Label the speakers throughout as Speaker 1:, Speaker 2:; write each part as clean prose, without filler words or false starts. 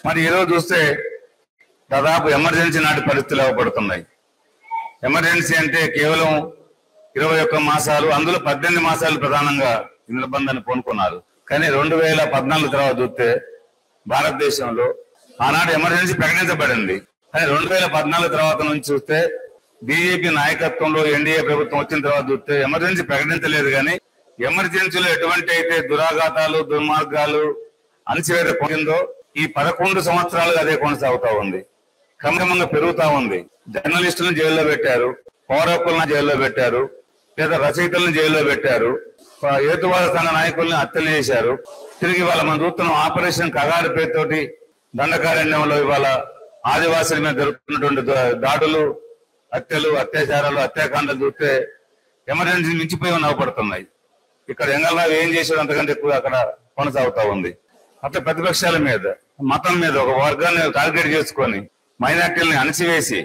Speaker 1: మరి ఈరోజు చూస్తే దాదాపు ఎమర్జెన్సీ నాటి పరిస్థితులు అవపడుతున్నాయి. ఎమర్జెన్సీ అంటే కేవలం 21 మాసాలు, అందులో 18 మాసాలు ప్రధానంగా ఈ నిర్బంధాన్ని పూనుకున్నారు. కానీ 2014 తర్వాత చూస్తే భారతదేశంలో ఆనాడు ఎమర్జెన్సీ ప్రకటించబడింది. కానీ 2014 తర్వాత నుంచి చూస్తే బీజేపీ నాయకత్వంలో ఎన్డీఏ ప్రభుత్వం వచ్చిన తర్వాత చూస్తే ఎమర్జెన్సీ ప్రకటించలేదు. కానీ ఎమర్జెన్సీలో ఎటువంటి అయితే దురాఘాతాలు, దుర్మార్గాలు, అణచివేత పొందిందో ఈ 11 సంవత్సరాలుగా అదే కొనసాగుతా ఉంది. క్రమంగా పెరుగుతా ఉంది. జర్నలిస్టులను జైల్లో పెట్టారు, పౌర హక్కులను జైల్లో పెట్టారు, లేదా రచయితలను జైల్లో పెట్టారు, హేతువాద సంఘ నాయకుల్ని హత్యలు చేశారు. తిరిగి ఇవాళ మనం చూస్తున్నాం ఆపరేషన్ కగారు పేరుతోటి దండకారణ్యంలో ఇవాళ ఆదివాసుల మీద జరుగుతున్నటువంటి దాడులు, హత్యలు, అత్యాచారాలు, హత్యాకాండలు చూస్తే ఎమర్జెన్సీ మించిపోయి నవ్వుపడుతున్నాయి. ఇక్కడ ఎంగళరావు ఏం చేశాడు అంతకంటే ఎక్కువ అక్కడ కొనసాగుతా ఉంది. అట్లా ప్రతిపక్షాల మీద, మతం మీద ఒక వర్గాన్ని టార్గెట్ చేసుకొని మైనార్టీలని అణచివేసి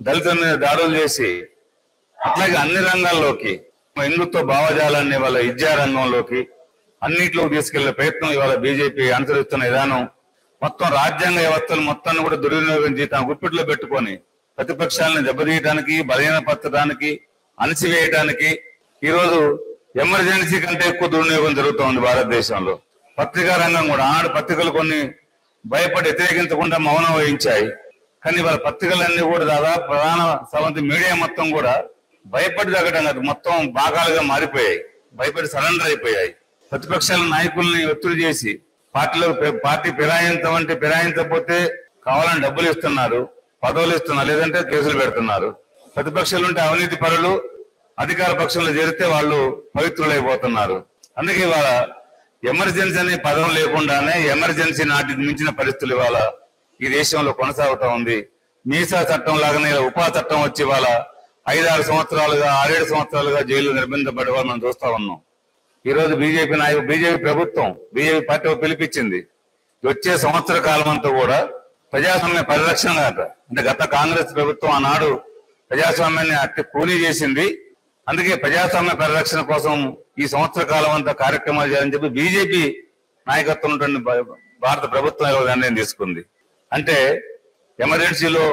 Speaker 1: దళితుల మీద దాడులు చేసి అట్లాగే అన్ని రంగాల్లోకి హిందుత్వ భావజాలాన్ని వాళ్ళ విద్యా రంగంలోకి అన్నింటిలోకి తీసుకెళ్లే ప్రయత్నం ఇవాళ బీజేపీ అనుసరిస్తున్న విధానం మొత్తం రాజ్యాంగ వ్యవస్థలు మొత్తాన్ని కూడా దుర్వినియోగం చేసి తన గుప్పిట్లో పెట్టుకొని ప్రతిపక్షాలను దెబ్బతీయడానికి, బలహీనపరచడానికి, అణచివేయడానికి ఈరోజు ఎమర్జెన్సీ కంటే ఎక్కువ దుర్వినియోగం జరుగుతోంది భారతదేశంలో. పత్రికా రంగం కూడా ఆనాడు పత్రికలు కొన్ని భయపడి వ్యతిరేకించకుండా మౌనం వహించాయి. కానీ వాళ్ళ పత్రికలన్నీ కూడా దాదాపు ప్రధాన సవంతి మీడియా మొత్తం కూడా భయపడి తగ్గడం కాదు, మొత్తం భాగాలుగా మారిపోయాయి, భయపడి సరెండర్ అయిపోయాయి. ప్రతిపక్షాల నాయకుల్ని ఒత్తిడి చేసి పార్టీ ఫిరాయించమంటే ఫిరాయించకపోతే కావాలని డబ్బులు ఇస్తున్నారు, పదవులు ఇస్తున్నారు, లేదంటే కేసులు పెడుతున్నారు. ప్రతిపక్షాలు ఉంటే అవినీతి పరులు, అధికార పక్షంలో చేరితే వాళ్ళు పవిత్రులైపోతున్నారు. అందుకే ఇవాళ ఎమర్జెన్సీ అనే పదం లేకుండానే ఎమర్జెన్సీ నాటికి మించిన పరిస్థితులు ఇవాళ ఈ దేశంలో కొనసాగుతా ఉంది. మీసా చట్టం లాగానే ఉపా చట్టం వచ్చి ఇవాళ 5-6 సంవత్సరాలుగా 6-7 సంవత్సరాలుగా జైలు నిర్బంధించబడే వాళ్ళు మనం చూస్తా ఉన్నాం. ఈ రోజు బీజేపీ ప్రభుత్వం, బీజేపీ పార్టీ పిలిపించింది. వచ్చే సంవత్సర కాలం అంతా కూడా ప్రజాస్వామ్య పరిరక్షణ అంటే గత కాంగ్రెస్ ప్రభుత్వం ఆనాడు ప్రజాస్వామ్యాన్ని అతి కూనీ చేసింది. అందుకే ప్రజాస్వామ్య పరిరక్షణ కోసం ఈ సంవత్సర కాలం అంతా కార్యక్రమాలు చేయాలని చెప్పి బీజేపీ నాయకత్వం ఉన్నటువంటి భారత ప్రభుత్వం నిర్ణయం తీసుకుంది. అంటే ఎమర్జెన్సీలో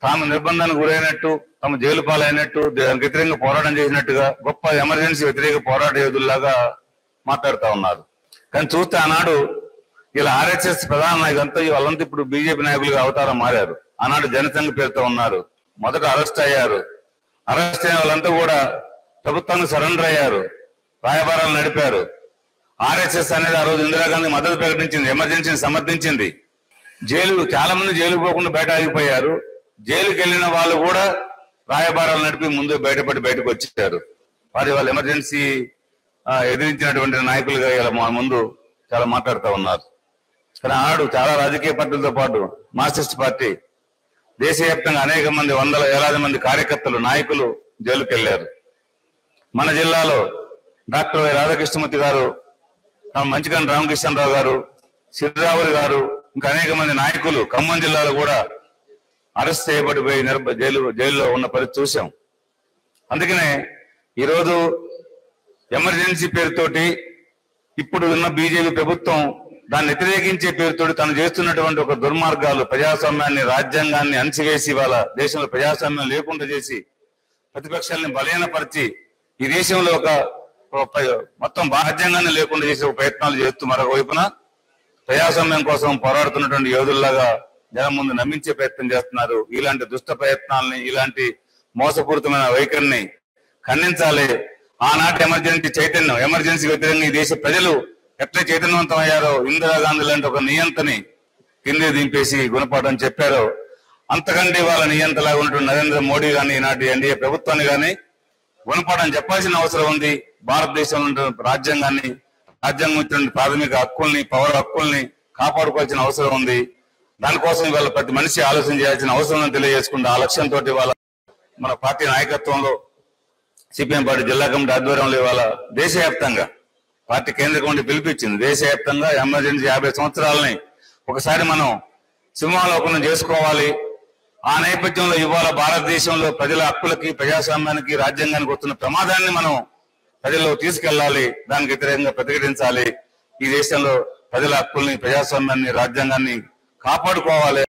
Speaker 1: తాము నిర్బంధానికి గురైనట్టు, తమ జైలు పాలైనట్టు, దానికి వ్యతిరేకంగా పోరాటం చేసినట్టుగా గొప్ప ఎమర్జెన్సీ వ్యతిరేక పోరాట యోధుల్లాగా మాట్లాడుతూ ఉన్నారు. కానీ చూస్తే ఆనాడు ఇలా ఆర్ఎస్ఎస్ ప్రధాన నాయకులంతా వాళ్ళంతా ఇప్పుడు బీజేపీ నాయకులుగా అవతారం మారారు. ఆనాడు జనసంఘ పేరుతో ఉన్నారు, మొదట అరెస్ట్ అయ్యారు. అరెస్ట్ అయిన వాళ్ళంతా కూడా ప్రభుత్వానికి సరెండర్ అయ్యారు, రాయబారాలు నడిపారు. ఆర్ఎస్ఎస్ అనేది ఆ రోజు ఇందిరాగాంధీ మద్దతు ప్రకటించింది, ఎమర్జెన్సీని సమర్థించింది. చాలా మంది జైలు పోకుండా బయట ఆగిపోయారు. జైలుకి వెళ్ళిన వాళ్ళు కూడా రాయబారాలు నడిపి ముందు బయటకు వచ్చారు. వాళ్ళు ఎమర్జెన్సీ ఎదిరించినటువంటి నాయకులుగా ఇలా ముందు చాలా మాట్లాడుతూ ఉన్నారు. కానీ ఆనాడు చాలా రాజకీయ పార్టీలతో పాటు మార్క్సిస్ట్ పార్టీ దేశవ్యాప్తంగా అనేక మంది వేలాది మంది కార్యకర్తలు, నాయకులు జైలుకి వెళ్లారు. మన జిల్లాలో డాక్టర్ వై రాధాకృష్ణమూర్తి గారు, మంచికని రామకృష్ణరావు గారు, సిరిరావులు గారు, ఇంకా అనేక మంది నాయకులు ఖమ్మం జిల్లాలో కూడా అరెస్ట్ చేయబడిపోయి జైల్లో ఉన్న పరిస్థితి చూసాం. అందుకనే ఈరోజు ఎమర్జెన్సీ పేరుతోటి ఇప్పుడు ఉన్న బీజేపీ ప్రభుత్వం దాన్ని వ్యతిరేకించే పేరుతోటి తను చేస్తున్నటువంటి ఒక దుర్మార్గాలు, ప్రజాస్వామ్యాన్ని, రాజ్యాంగాన్ని అణచివేసి వాళ్ళ దేశంలో ప్రజాస్వామ్యం లేకుండా చేసి ప్రతిపక్షాలని బలహీనపరిచి ఈ దేశంలో ఒక మొత్తం రాజ్యాంగాన్ని లేకుండా చేసే ప్రయత్నాలు చేస్తూ మరొక వైపున ప్రజాస్వామ్యం కోసం పోరాడుతున్నటువంటి యోధుల్లాగా జనం ముందు నమ్మించే ప్రయత్నం చేస్తున్నారు. ఇలాంటి దుష్ట ప్రయత్నాలని, ఇలాంటి మోసపూరితమైన వైఖరిని ఖండించాలి. ఆనాటి ఎమర్జెన్సీ వ్యతిరేకంగా ఈ దేశ ప్రజలు ఎట్లా చైతన్యవంతం అయ్యారో, ఇందిరాగాంధీ లాంటి ఒక నియంతని కింద దింపేసి గుణపాఠం చెప్పారో, అంతకంటే వాళ్ళ నియంతలాగా ఉన్నటువంటి నరేంద్ర మోడీ గాని, ఈనాటి ఎన్డీఏ ప్రభుత్వాన్ని గాని గుణపాఠం చెప్పాల్సిన అవసరం ఉంది. భారతదేశంలో రాజ్యాంగం ఇచ్చినటువంటి ప్రాథమిక హక్కుల్ని, పౌర హక్కుల్ని కాపాడుకోవాల్సిన అవసరం ఉంది. దానికోసం ఇవాళ ప్రతి మనిషి ఆలోచన చేయాల్సిన అవసరం తెలియజేసుకుంటే ఆ లక్ష్యంతో ఇవాళ మన పార్టీ నాయకత్వంలో సిపిఎం పార్టీ జిల్లా కమిటీ ఆధ్వర్యంలో ఇవాళ దేశవ్యాప్తంగా పార్టీ కేంద్ర కమిటీ పిలిపించింది. దేశవ్యాప్తంగా ఎమర్జెన్సీ 50 సంవత్సరాలని ఒకసారి మనం సింహావలోకనం చేసుకోవాలి. ఆ నేపథ్యంలో ఇవాళ భారతదేశంలో ప్రజల హక్కులకి, ప్రజాస్వామ్యానికి, రాజ్యాంగానికి వస్తున్న ప్రమాదాన్ని మనం ప్రజల్లో తీసుకెళ్లాలి, దానికి వ్యతిరేకంగా ప్రతిఘటించాలి. ఈ దేశంలో ప్రజల హక్కుల్ని, ప్రజాస్వామ్యాన్ని, రాజ్యాంగాన్ని కాపాడుకోవాలి.